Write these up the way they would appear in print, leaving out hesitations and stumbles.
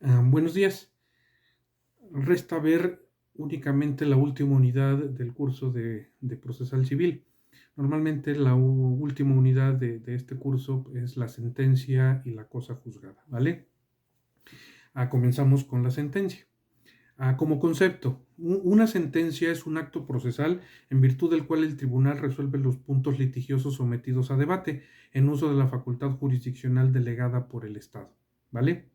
Buenos días. Resta ver únicamente la última unidad del curso de procesal civil. Normalmente la última unidad de este curso es la sentencia y la cosa juzgada, ¿vale? Comenzamos con la sentencia. Como concepto, una sentencia es un acto procesal en virtud del cual el tribunal resuelve los puntos litigiosos sometidos a debate en uso de la facultad jurisdiccional delegada por el Estado, ¿vale?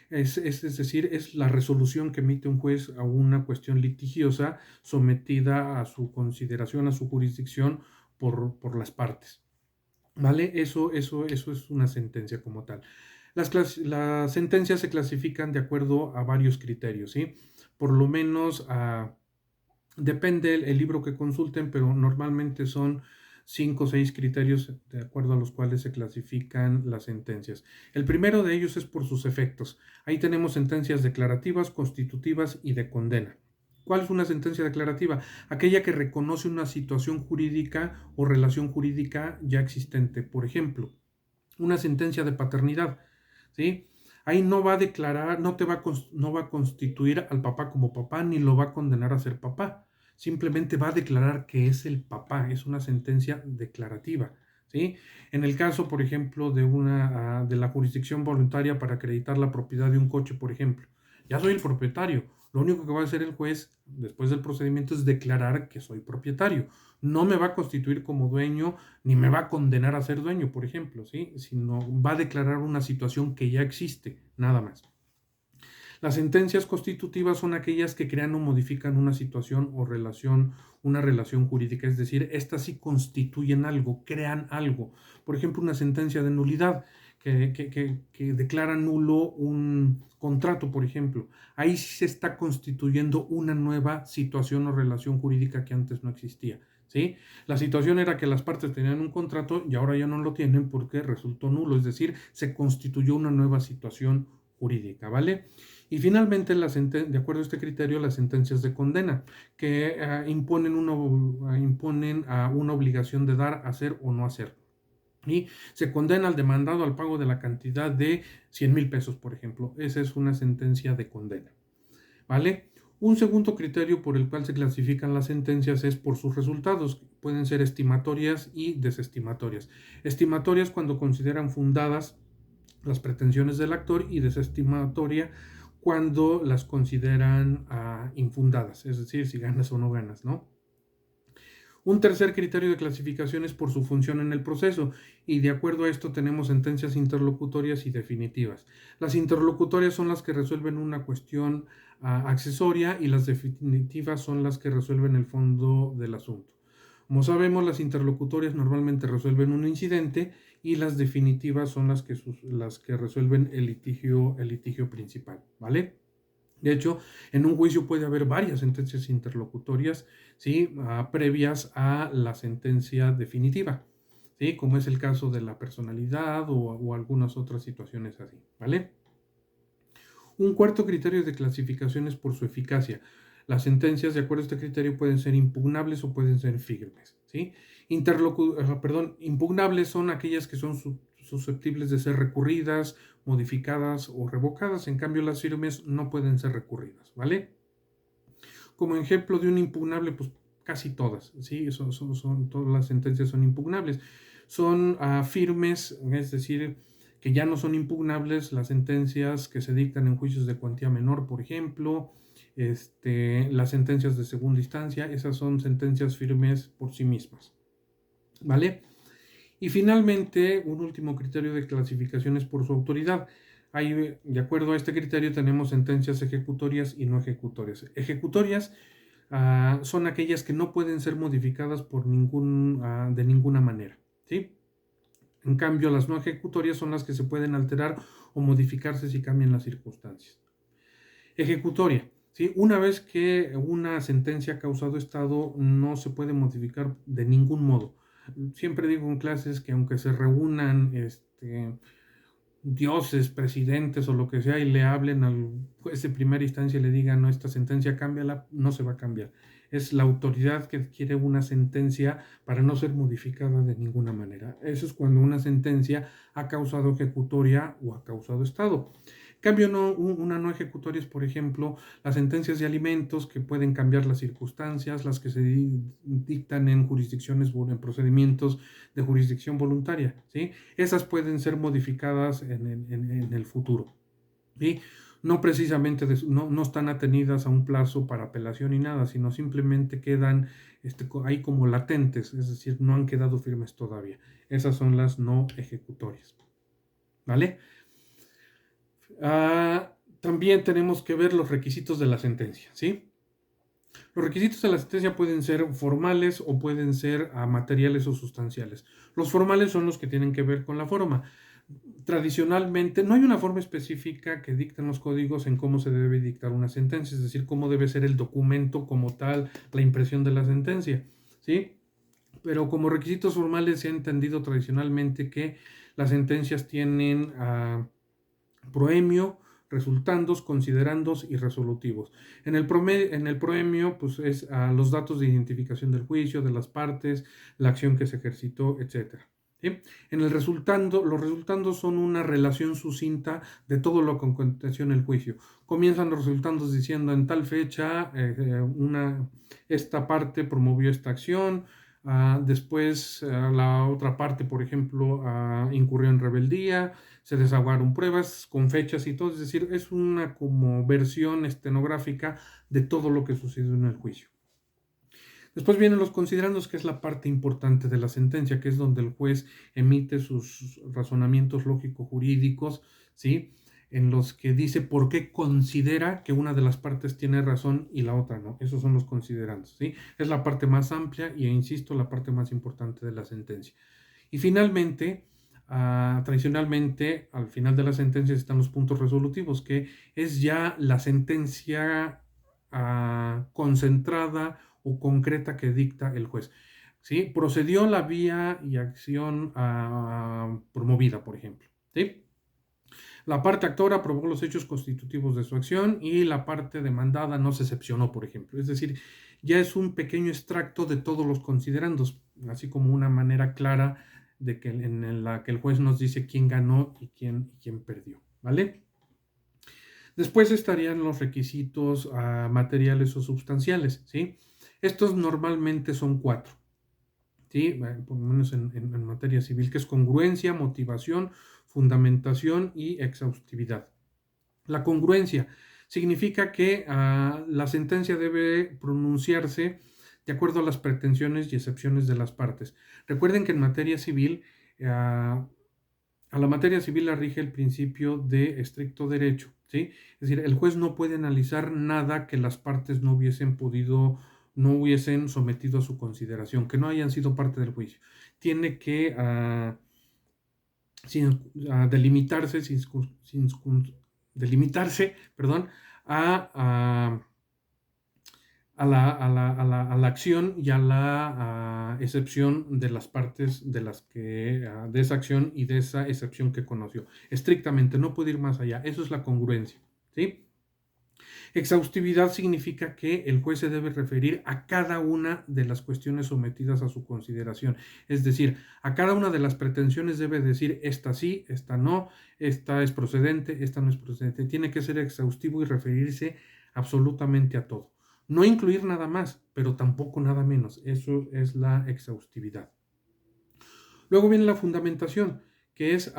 Es decir, es la resolución que emite un juez a una cuestión litigiosa sometida a su consideración, a su jurisdicción por las partes. ¿Vale? Eso es una sentencia como tal. Las sentencias se clasifican de acuerdo a varios criterios, ¿sí? Por lo menos depende el libro que consulten, pero normalmente son 5 o 6 criterios de acuerdo a los cuales se clasifican las sentencias. El primero de ellos es por sus efectos. Ahí tenemos sentencias declarativas, constitutivas y de condena. ¿Cuál es una sentencia declarativa? Aquella que reconoce una situación jurídica o relación jurídica ya existente. Por ejemplo, una sentencia de paternidad, ¿sí? Ahí no va a declarar, no va a constituir al papá como papá, ni lo va a condenar a ser papá. Simplemente va a declarar que es el papá, es una sentencia declarativa, ¿sí? En el caso, por ejemplo, de la jurisdicción voluntaria para acreditar la propiedad de un coche, por ejemplo. Ya soy el propietario. Lo único que va a hacer el juez después del procedimiento es declarar que soy propietario. No me va a constituir como dueño ni me va a condenar a ser dueño, por ejemplo, ¿sí? Sino va a declarar una situación que ya existe, nada más. Las sentencias constitutivas son aquellas que crean o modifican una situación o relación, una relación jurídica, es decir, estas sí constituyen algo, crean algo. Por ejemplo, una sentencia de nulidad que declara nulo un contrato, por ejemplo. Ahí sí se está constituyendo una nueva situación o relación jurídica que antes no existía. ¿Sí? La situación era que las partes tenían un contrato y ahora ya no lo tienen porque resultó nulo, es decir, se constituyó una nueva situación jurídica, ¿vale? Y finalmente, de acuerdo a este criterio, las sentencias de condena, que imponen a una obligación de dar, hacer o no hacer. Y se condena al demandado al pago de la cantidad de 100,000 pesos, por ejemplo. Esa es una sentencia de condena. ¿Vale? Un segundo criterio por el cual se clasifican las sentencias es por sus resultados. Pueden ser estimatorias y desestimatorias. Estimatorias cuando consideran fundadas las pretensiones del actor y desestimatoria cuando las consideran infundadas, es decir, si ganas o no ganas, ¿no? Un tercer criterio de clasificación es por su función en el proceso y de acuerdo a esto tenemos sentencias interlocutorias y definitivas. Las interlocutorias son las que resuelven una cuestión accesoria y las definitivas son las que resuelven el fondo del asunto. Como sabemos, las interlocutorias normalmente resuelven un incidente y las definitivas son las que resuelven el litigio principal, ¿vale? De hecho, en un juicio puede haber varias sentencias interlocutorias, ¿sí? Previas a la sentencia definitiva, ¿sí? Como es el caso de la personalidad o algunas otras situaciones así, ¿vale? Un cuarto criterio de clasificación es por su eficacia. Las sentencias, de acuerdo a este criterio, pueden ser impugnables o pueden ser firmes, ¿sí? Impugnables son aquellas que son susceptibles de ser recurridas, modificadas o revocadas. En cambio, las firmes no pueden ser recurridas, ¿vale? Como ejemplo de un impugnable, pues casi todas, ¿sí? Todas las sentencias son impugnables. Son firmes, es decir, que ya no son impugnables las sentencias que se dictan en juicios de cuantía menor, por ejemplo, las sentencias de segunda instancia, esas son sentencias firmes por sí mismas, ¿vale? Y finalmente, un último criterio de clasificación es por su autoridad. Ahí, de acuerdo a este criterio, tenemos sentencias ejecutorias y no ejecutorias. Ejecutorias son aquellas que no pueden ser modificadas de ninguna manera, ¿sí? En cambio, las no ejecutorias son las que se pueden alterar o modificarse si cambian las circunstancias. Ejecutoria, ¿sí? Una vez que una sentencia ha causado estado, no se puede modificar de ningún modo. Siempre digo en clases que aunque se reúnan dioses, presidentes o lo que sea y le hablen al juez de primera instancia y le digan, no, esta sentencia cámbiala, no se va a cambiar. Es la autoridad que quiere una sentencia para no ser modificada de ninguna manera. Eso es cuando una sentencia ha causado ejecutoria o ha causado estado. Cambio una no ejecutoria es, por ejemplo, las sentencias de alimentos que pueden cambiar las circunstancias, las que se dictan en en procedimientos de jurisdicción voluntaria, ¿sí? Esas pueden ser modificadas en el futuro, ¿sí? No precisamente no están atenidas a un plazo para apelación ni nada, sino simplemente quedan ahí como latentes, es decir, no han quedado firmes todavía. Esas son las no ejecutorias, ¿vale? También tenemos que ver los requisitos de la sentencia, ¿sí? Los requisitos de la sentencia pueden ser formales o pueden ser materiales o sustanciales. Los formales son los que tienen que ver con la forma. Tradicionalmente, no hay una forma específica que dicten los códigos en cómo se debe dictar una sentencia, es decir, cómo debe ser el documento como tal, la impresión de la sentencia, ¿sí? Pero como requisitos formales se ha entendido tradicionalmente que las sentencias tienen proemio, resultandos, considerandos y resolutivos. En el proemio, pues es los datos de identificación del juicio, de las partes, la acción que se ejercitó, etc. ¿Sí? En el resultando, los resultandos son una relación sucinta de todo lo que aconteció en el juicio. Comienzan los resultandos diciendo en tal fecha esta parte promovió esta acción, después la otra parte, por ejemplo, incurrió en rebeldía, se desahogaron pruebas con fechas y todo, es decir, es una como versión estenográfica de todo lo que sucedió en el juicio. Después vienen los considerandos, que es la parte importante de la sentencia, que es donde el juez emite sus razonamientos lógico-jurídicos, ¿sí? En los que dice por qué considera que una de las partes tiene razón y la otra no. Esos son los considerandos, ¿sí? Es la parte más amplia y, insisto, la parte más importante de la sentencia. Y finalmente, tradicionalmente, al final de la sentencia están los puntos resolutivos, que es ya la sentencia concentrada o concreta que dicta el juez. ¿Sí? Procedió la vía y acción promovida, por ejemplo. ¿Sí? La parte actora aprobó los hechos constitutivos de su acción y la parte demandada no se excepcionó, por ejemplo. Es decir, ya es un pequeño extracto de todos los considerandos, así como una manera clara de que en la que el juez nos dice quién ganó y quién perdió, ¿vale? Después estarían los requisitos materiales o sustanciales, ¿sí? Estos normalmente son 4, ¿sí? Por lo menos en materia civil, que es congruencia, motivación, fundamentación y exhaustividad. La congruencia significa que la sentencia debe pronunciarse de acuerdo a las pretensiones y excepciones de las partes. Recuerden que en materia civil, a la materia civil la rige el principio de estricto derecho, ¿sí? Es decir, el juez no puede analizar nada que las partes no hubiesen sometido a su consideración, que no hayan sido parte del juicio. Tiene que delimitarse, perdón, a, a la acción y a la excepción de las partes de de esa acción y de esa excepción que conoció. Estrictamente, no puede ir más allá. Eso es la congruencia, ¿sí? Exhaustividad significa que el juez se debe referir a cada una de las cuestiones sometidas a su consideración. Es decir, a cada una de las pretensiones debe decir esta sí, esta no, esta es procedente, esta no es procedente. Tiene que ser exhaustivo y referirse absolutamente a todo. No incluir nada más, pero tampoco nada menos. Eso es la exhaustividad. Luego viene la fundamentación, que es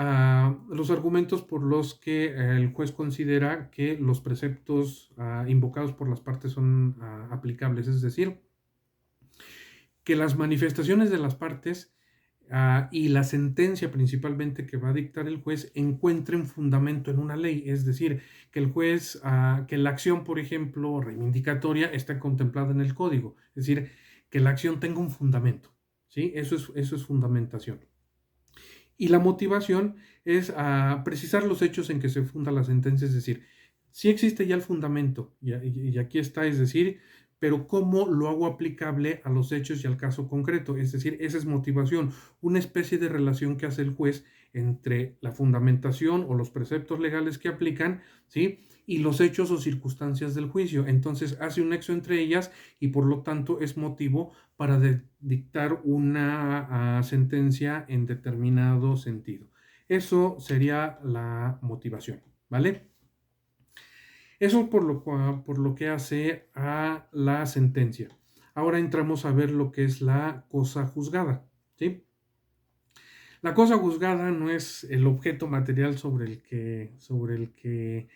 los argumentos por los que el juez considera que los preceptos invocados por las partes son aplicables, es decir, que las manifestaciones de las partes y la sentencia principalmente que va a dictar el juez encuentren fundamento en una ley, es decir, que el juez, que la acción, por ejemplo, reivindicatoria está contemplada en el código, es decir, que la acción tenga un fundamento, ¿sí? Eso es fundamentación. Y la motivación es precisar los hechos en que se funda la sentencia, es decir, si existe ya el fundamento, y aquí está, es decir, pero cómo lo hago aplicable a los hechos y al caso concreto, es decir, esa es motivación, una especie de relación que hace el juez entre la fundamentación o los preceptos legales que aplican, ¿sí? Y los hechos o circunstancias del juicio. Entonces hace un nexo entre ellas y por lo tanto es motivo para dictar una sentencia en determinado sentido. Eso sería la motivación, ¿vale? Eso por lo que hace a la sentencia. Ahora entramos a ver lo que es la cosa juzgada, ¿sí? La cosa juzgada no es el objeto material sobre el que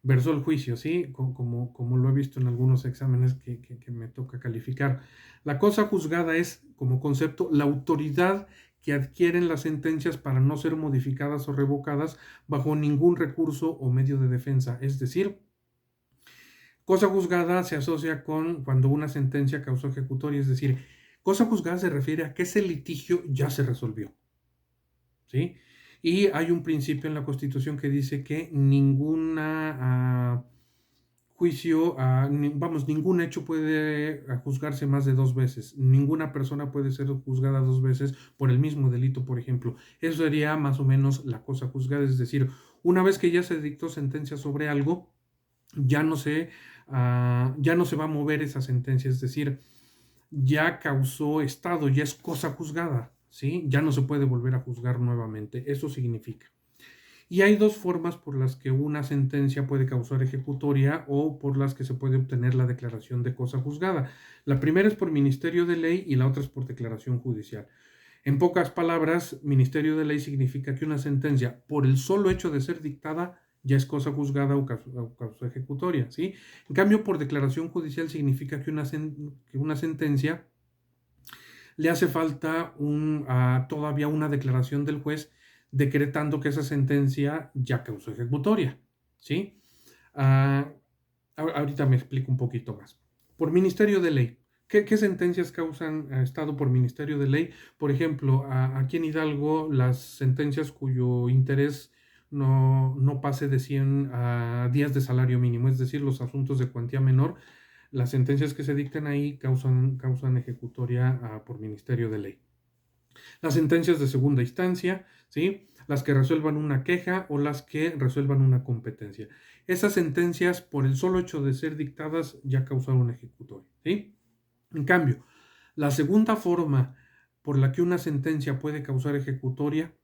versó el juicio, ¿sí? Como lo he visto en algunos exámenes que me toca calificar. La cosa juzgada es, como concepto, la autoridad que adquieren las sentencias para no ser modificadas o revocadas bajo ningún recurso o medio de defensa. Es decir, cosa juzgada se asocia con cuando una sentencia causó ejecutoria, es decir, cosa juzgada se refiere a que ese litigio ya se resolvió, ¿sí? Y hay un principio en la Constitución que dice que juicio, ningún hecho puede juzgarse más de 2 veces. Ninguna persona puede ser juzgada 2 veces por el mismo delito, por ejemplo. Eso sería más o menos la cosa juzgada, es decir, una vez que ya se dictó sentencia sobre algo, ya no se, ya no se va a mover esa sentencia, es decir, ya causó estado, ya es cosa juzgada, ¿sí? Ya no se puede volver a juzgar nuevamente. Eso significa. Y hay dos formas por las que una sentencia puede causar ejecutoria o por las que se puede obtener la declaración de cosa juzgada. La primera es por ministerio de ley y la otra es por declaración judicial. En pocas palabras, ministerio de ley significa que una sentencia, por el solo hecho de ser dictada, ya es cosa juzgada o causa ejecutoria, ¿sí? En cambio, por declaración judicial significa que una sentencia le hace falta todavía una declaración del juez decretando que esa sentencia ya causó ejecutoria, ¿sí? Ah, ahorita me explico un poquito más. Por ministerio de ley. ¿Qué sentencias causan estado por ministerio de ley? Por ejemplo, aquí en Hidalgo, las sentencias cuyo interés no pase de 100 días de salario mínimo, es decir, los asuntos de cuantía menor, las sentencias que se dictan ahí causan ejecutoria por ministerio de ley. Las sentencias de segunda instancia, ¿sí? Las que resuelvan una queja o las que resuelvan una competencia. Esas sentencias, por el solo hecho de ser dictadas, ya causaron ejecutoria, ¿sí? En cambio, la segunda forma por la que una sentencia puede causar ejecutoria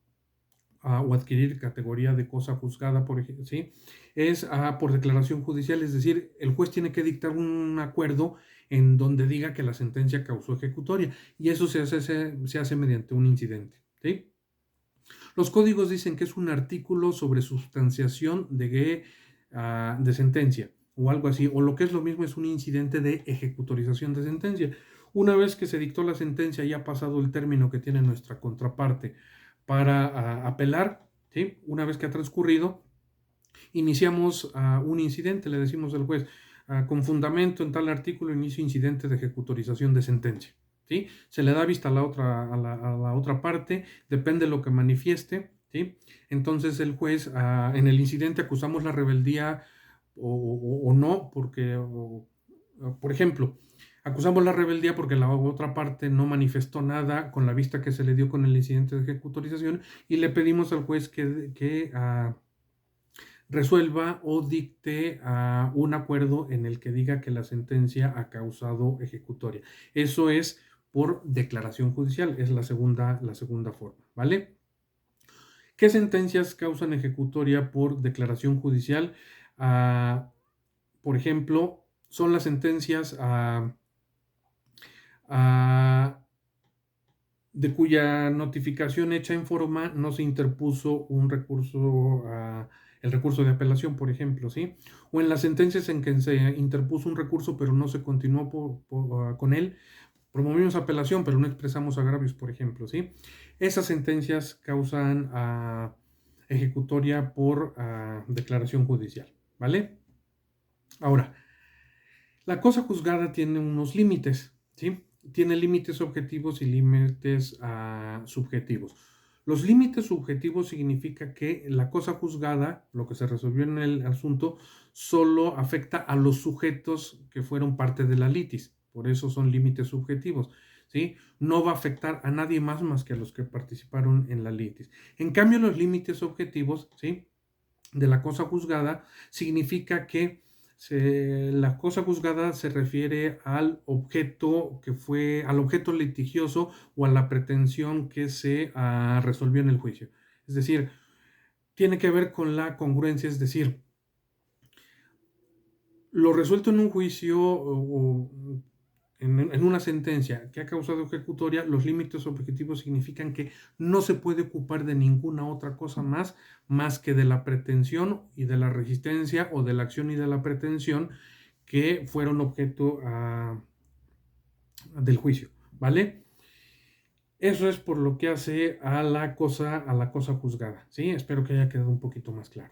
o adquirir categoría de cosa juzgada, por ejemplo, ¿sí? Es por declaración judicial, es decir, el juez tiene que dictar un acuerdo en donde diga que la sentencia causó ejecutoria y eso se hace mediante un incidente, ¿sí? Los códigos dicen que es un artículo sobre sustanciación de sentencia o algo así, o lo que es lo mismo es un incidente de ejecutorización de sentencia. Una vez que se dictó la sentencia y ha pasado el término que tiene nuestra contraparte para apelar, ¿sí? Una vez que ha transcurrido, iniciamos un incidente, le decimos al juez, con fundamento en tal artículo inicio incidente de ejecutorización de sentencia. ¿Sí? Se le da vista a la otra parte, depende de lo que manifieste, ¿sí? Entonces el juez, en el incidente acusamos la rebeldía o no, porque, por ejemplo, acusamos la rebeldía porque la otra parte no manifestó nada con la vista que se le dio con el incidente de ejecutorización y le pedimos al juez que resuelva o dicte un acuerdo en el que diga que la sentencia ha causado ejecutoria. Eso es por declaración judicial, es la segunda forma, ¿vale? ¿Qué sentencias causan ejecutoria por declaración judicial? Por ejemplo, son las sentencias de cuya notificación hecha en forma no se interpuso el recurso de apelación, por ejemplo, ¿sí? O en las sentencias en que se interpuso un recurso pero no se continuó con él, promovimos apelación pero no expresamos agravios, por ejemplo, ¿sí? Esas sentencias causan ejecutoria por declaración judicial, ¿vale? Ahora, la cosa juzgada tiene unos límites, ¿sí? Tiene límites objetivos y límites subjetivos. Los límites subjetivos significa que la cosa juzgada, lo que se resolvió en el asunto, solo afecta a los sujetos que fueron parte de la litis. Por eso son límites subjetivos, ¿sí? No va a afectar a nadie más que a los que participaron en la litis. En cambio, los límites objetivos, ¿sí? De la cosa juzgada significa que la cosa juzgada se refiere al objeto al objeto litigioso o a la pretensión que se resolvió en el juicio. Es decir, tiene que ver con la congruencia, es decir, lo resuelto en un juicio o en una sentencia que ha causado ejecutoria, los límites objetivos significan que no se puede ocupar de ninguna otra cosa más que de la pretensión y de la resistencia, o de la acción y de la pretensión que fueron objeto del juicio, ¿vale? Eso es por lo que hace a la cosa juzgada, ¿sí? Espero que haya quedado un poquito más claro.